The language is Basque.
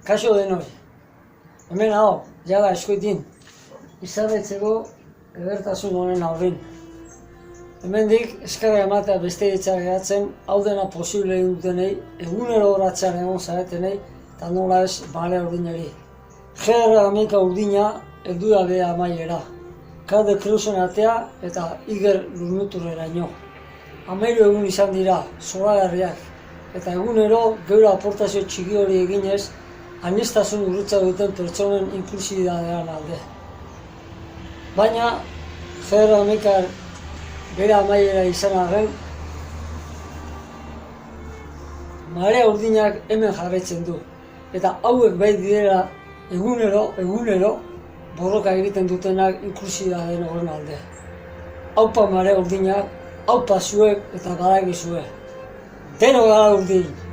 Kaixo denoi. Hemen hau, jada eskuetin. Izabetzeko edertasun honen aurrin. Hemendik eskarra ematea beste hitza geratzen, hau dena posible egin dutenei, egunero horatzean egon zaretenei, eta nola ez bale urdinari. Gerra amika urdina, heldu da beha amaiera. Karde Kreusen atea eta Iger Lurmuturreraino. 13 egun izan dira, zoragarriak, eta egunero geure aportazio txiki hori eginez, aniztasun gurutza duten pertsonen inklusibidadean alde. Baina, Gerra amikar bere amaiera izan arren, marea urdinak hemen jarraitzen du, eta hauek bai direla egunero, borroka egiten dutenak inklusibidaden horren alde. Haupa marea urdinak, haupa zuek eta badakizue. Deno gara urdin!